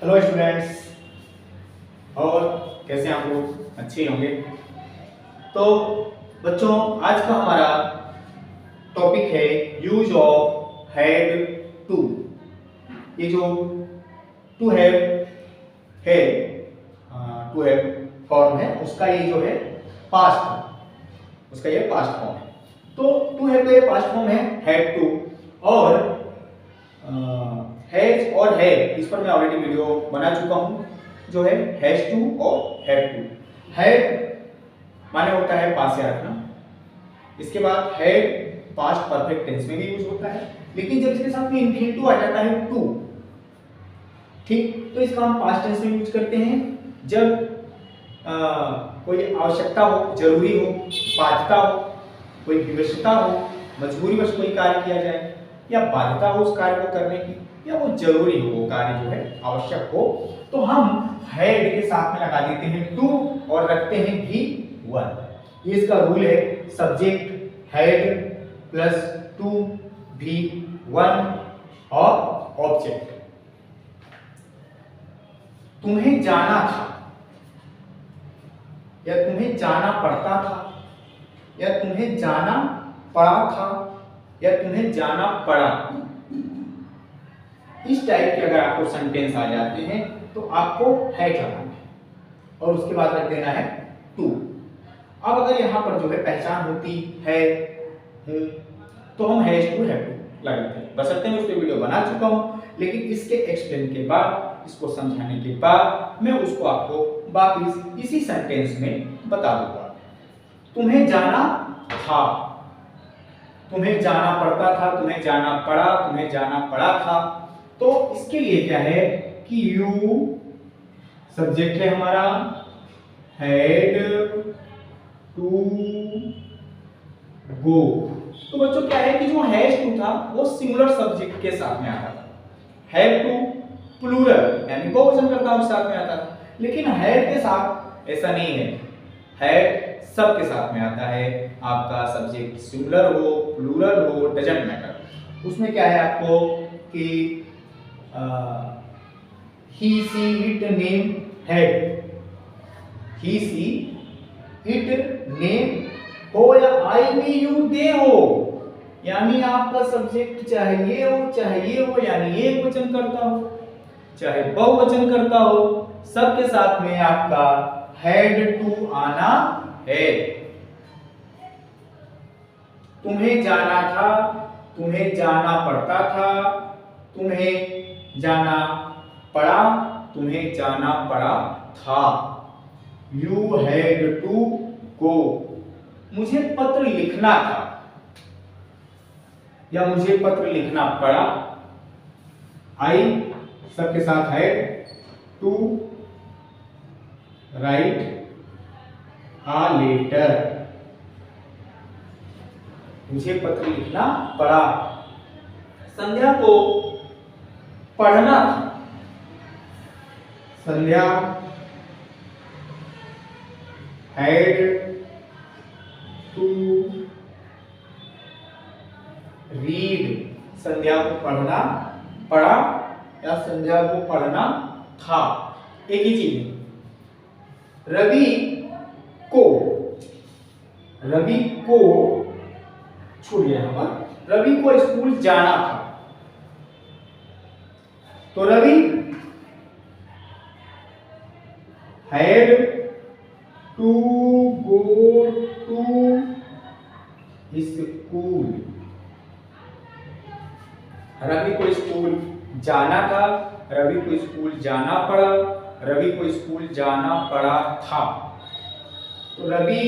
Hello students. और कैसे हैं आप लोग? अच्छे होंगे। तो बच्चों, आज का हमारा टॉपिक है यूज ऑफ हैड टू। ये जो टू हैव है, टू हैव फॉर्म है, उसका ये जो है पास्ट, उसका ये पास्ट फॉर्म है। तो टू हैव का ये पास्ट फॉर्म है हैड टू। और हैज और है, इस पर मैं ऑलरेडी वीडियो बना चुका हूं, जो है हैज टू और हैड टू। हैड माने होता है पास या रखना। इसके बाद हैड पास्ट परफेक्ट टेंस में भी यूज होता है, लेकिन जब इसके साथ में इंफिनिटिव आ जाता है टू, ठीक, तो इसका हम पास्ट टेंस में यूज करते हैं जब कोई आवश्यकता हो, जरूरी हो, बाध्यता हो, कोई विवशता हो, मजबूरीवश कोई कार्य किया जाए, या बाध्यता हो उस कार्य को करने की, या वो जरूरी हो, वो कार्य जो है आवश्यक हो, तो हम हैड के साथ में लगा देते हैं टू और रखते हैं भी वन। ये इसका रूल है, सब्जेक्ट हैड प्लस टू भी वन और ऑब्जेक्ट। तुम्हें जाना था, या तुम्हें जाना पड़ता था, या तुम्हें जाना पड़ा था, या तुम्हें जाना पड़ा, इस टाइप के अगर आपको सेंटेंस आ जाते हैं तो आपको हैड लगाना है और उसके बाद रख देना है टू। अब अगर यहां पर जो है पहचान होती है हूं, तो हम हैज टू हैव टू लगाते हैं। बशर्ते मैं उस पर वीडियो बना चुका हूं, लेकिन इसके एक्सप्लेन के बाद, इसको समझाने के बाद मैं उसको आपको वापिस इसी सेंटेंस में बता दूंगा। तुम्हें जाना था, तुम्हें जाना पड़ता था, तुम्हें जाना पड़ा, तुम्हें जाना पड़ा था। तो इसके लिए क्या है कि यू सब्जेक्ट है हमारा, हैड टू गो। तो बच्चों क्या है कि जो हैज टू था वो सिंगुलर सब्जेक्ट के साथ में आता था, हैव टू प्लूरल यानी बहुवचन कर्ता के साथ में आता था, लेकिन हैड के साथ ऐसा नहीं है। हैड सब के साथ में आता है, आपका सब्जेक्ट सिंगुलर हो, प्लूरल हो, डजंट मैटर। उसमें क्या है आपको कि he see it name had, he see it name हो या I भी you दे हो, यानी आपका सब्जेक्ट चाहे ये हो चाहे ये हो, यानी एक वचन करता हो चाहे बहुवचन करता हो, सबके साथ में आपका हैड टू आना है। तुम्हें जाना था, तुम्हें जाना पड़ता था, तुम्हें जाना पड़ा, तुम्हें जाना पड़ा था। यू हैड टू गो, मुझे पत्र लिखना था या मुझे पत्र लिखना पड़ा। आई सबके साथ had to write a letter, मुझे पत्र लिखना पड़ा। संध्या को पढ़ना था, Sandhya had to read, Sandhya को पढ़ना पड़ा या संध्या को पढ़ना था, एक ही चीज। रवि को, रवि को छूट गया हमारा, रवि को स्कूल जाना था, तो Ravi had to go to school, Ravi को स्कूल जाना था, रवि को स्कूल जाना पड़ा, रवि को स्कूल जाना पड़ा था। तो Ravi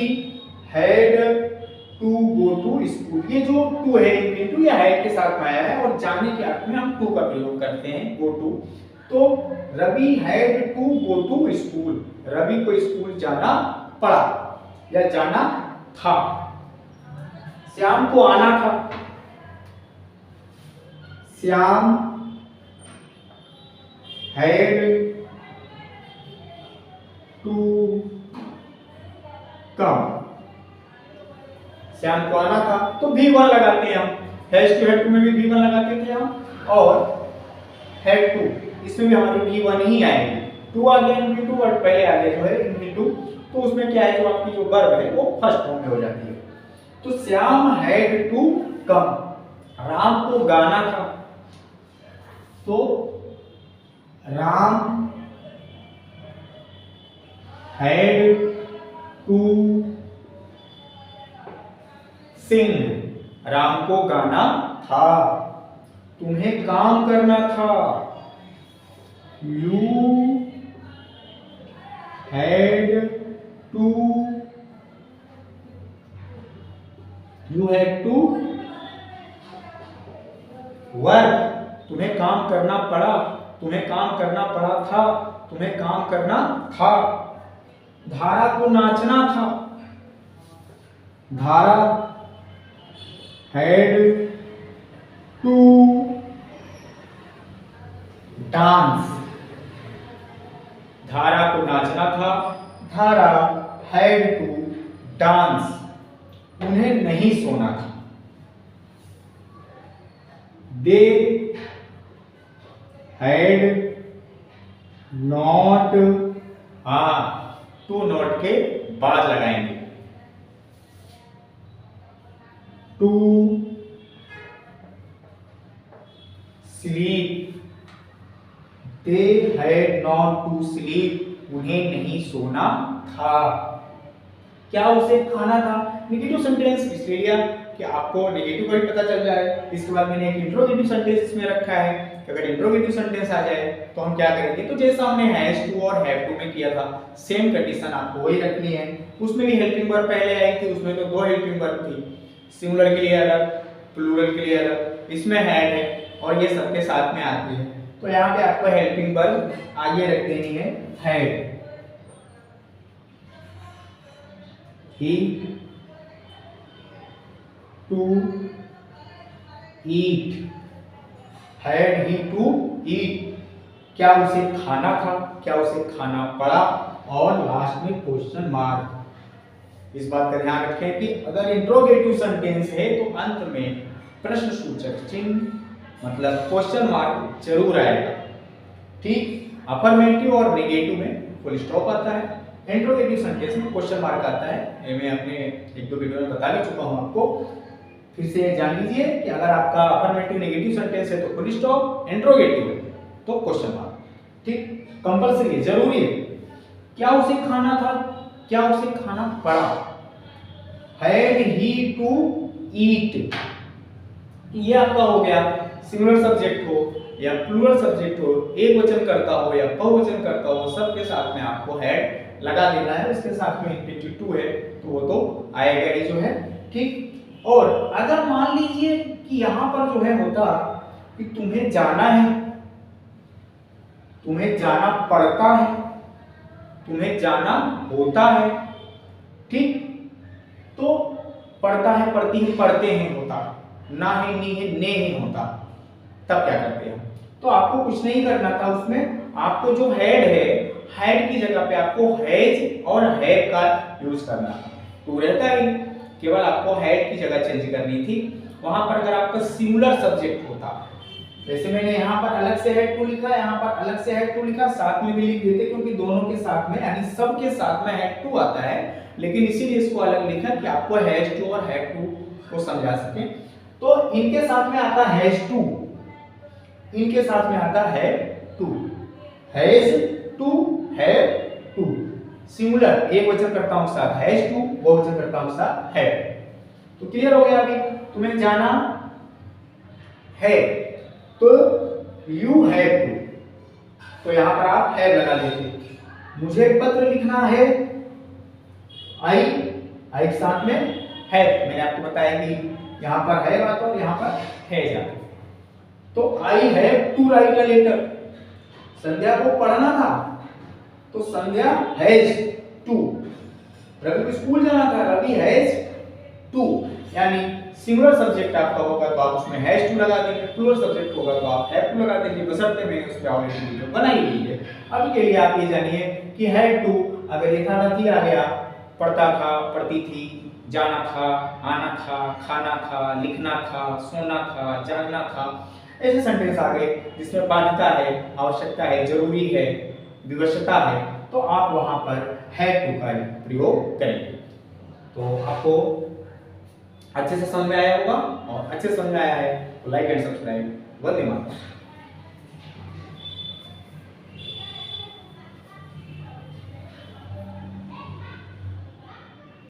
had to go to school, ये जो टू है इंफिनिटिव या हैड के साथ में आया है और जाने के अर्थ में हम टू का प्रयोग करते हैं, गो टू। तो Ravi had to go to school, Ravi को स्कूल जाना पड़ा या जाना था। श्याम को आना था, Shyam had to come, Shyam को आना था, तो भी वन लगाते हैं हम, हैज टू हैड टू में भी वन लगाते थे हम, और हैड टू इसमें भी हमारी V1 ही आएगी। 2 आ गया इनटू और पहले आ गया जो है इनटू, तो उसमें क्या है जो आपकी जो वर्ब है वो फर्स्ट फॉर्म में हो जाती है। तो Shyam had to come, Ram को गाना था, तो Ram had to sing, Ram को गाना था। तुम्हें काम करना था, यू हैड टू वर्क, तुम्हें काम करना पड़ा, तुम्हें काम करना पड़ा था, तुम्हें काम करना था। धारा को नाचना था, धारा हैड टू डांस, धारा को नाचना था, धारा हैड टू डांस, उन्हें नहीं सोना था। They had not, to not के बाद लगाएंगे, to sleep, they had not to sleep, उन्हें नहीं सोना था। क्या उसे खाना था? नेगेटिव सेंटेंस इसलिए लिया कि आपको नेगेटिव वर्ड पता चल जाए। इसके बाद मैंने एक इंट्रोगेटिव सेंटेंस इसमें रखा है कि अगर इंट्रोगेटिव सेंटेंस आ जाए तो हम क्या करेंगे, तो जैसा हमने हैज टू और हैव टू में किया था सेम कंडीशन आपको वही रखनी है। उसमें भी हेल्पिंग वर्ब पहले आई थी, उसमें तो 2 हेल्पिंग वर्ब थी, सिंगुलर के लिए अलग, प्लूरल के लिए अलग। इसमें हैड है और ये सबके साथ में आती है, तो यहाँ पे आपको हेल्पिंग वर्ब आगे रख देनी है हैड। ही टू ईट, हैड ही टू ईट, क्या उसे खाना था, क्या उसे खाना पड़ा, और लास्ट में क्वेश्चन मार्क। इस बात का ध्यान रखें कि अगर इंट्रोगेटिव सेंटेंस है तो अंत में प्रश्न सूचक चिन्ह मतलब क्वेश्चन मार्क जरूर आएगा। ठीक, अफर्मेटिव और नेगेटिव में फुल स्टॉप आता है, इंट्रोगेटिव सेंटेंस में क्वेश्चन मार्क आता है। ये मैं अपने 1-2 वीडियो में बता भी चुका हूं आपको, फिर से जान लीजिए कि अगर आपका अफर्मेटिव नेगेटिव सेंटेंस है तो फुल स्टॉप, इंट्रोगेटिव है तो क्वेश्चन मार्क। ठीक, कंपल्सरी है, जरूरी है। क्या उसे खाना था, क्या उसे खाना पड़ा, हैड ही टू ईट, ये आपका हो गया सिंगुलर सब्जेक्ट हो या प्लूरल सब्जेक्ट हो, एक वचन करता हो या बहुवचन करता हो, सबके साथ में आपको हैड लगा देना है। उसके साथ में इंफिनिटिव टू है तो वो तो आएगा ही जो है। ठीक, और अगर मान लीजिए कि यहां पर जो है होता कि तुम्हें जाना है, तुम्हें जाना पड़ता है, तुम्हें जाना होता है, ठीक, तो पढ़ता है, पढ़ती है, पढ़ते हैं होता, ना है, नी है, ने है होता, तब क्या करते हैं? तो आपको कुछ नहीं करना था उसमें, आपको जो हेड है, हेड की जगह पे आपको हैज और हैव का यूज करना। तो रहता ही केवल आपको हेड की जगह चेंज करनी थी। वहां पर अगर आपका सिंगुलर सब्जेक्ट होता, जैसे मैंने यहाँ पर अलग से हैड टू लिखा, यहाँ पर अलग से हैड टू लिखा, साथ में भी लिख देते क्योंकि दोनों के साथ में यानी सबके साथ में हैड टू आता है, लेकिन इसीलिए इसको अलग लिखा कि आपको हैज टू और हैव टू को समझा सके। तो इनके साथ में आता है हैज टू, इनके साथ में आता है to, has to, have to, singular एक वचन करता हूं साथ हैज टू, बहुवचन करता हूं साथ हैव। तो क्लियर हो गया? अभी तुम्हें जाना है तो यू हैव टू, तो यहां पर आप हैव लगा देते। मुझे पत्र लिखना है, आई, आई के साथ में हैव, मैंने आपको बताया कि यहां पर हैव आता और यहां पर हैज आता। तो I have to write a letter, Sandhya को पढ़ना था तो संध्या हैज टू, रवि को स्कूल जाना था, रवि हैज टू, यानी सिंगुलर सब्जेक्ट आपका होगा तो आप उसमें हैज टू लगा देंगे, प्लूरल सब्जेक्ट होगा तो आप हैव टू लगा देंगे, बशर्ते में उस पे ऑलरेडी वीडियो बनाई हुई है। अभी के लिए आप ये जानिए कि हैड टू अगर लिखा था थी आ गया, पढ़ता था, पढ़ती थी, जाना था, आना था, खाना था, लिखना था, सोना था, जागना था, ऐसे सेंटेंस आ गए जिसमें बाध्यता है, आवश्यकता है, जरूरी है, विवशता है, तो आप वहां पर हैड टू का प्रयोग करेंगे। तो आपको अच्छे से समझ में आया होगा, और अच्छे से समझ में आया है तो like and subscribe. Vande Mataram.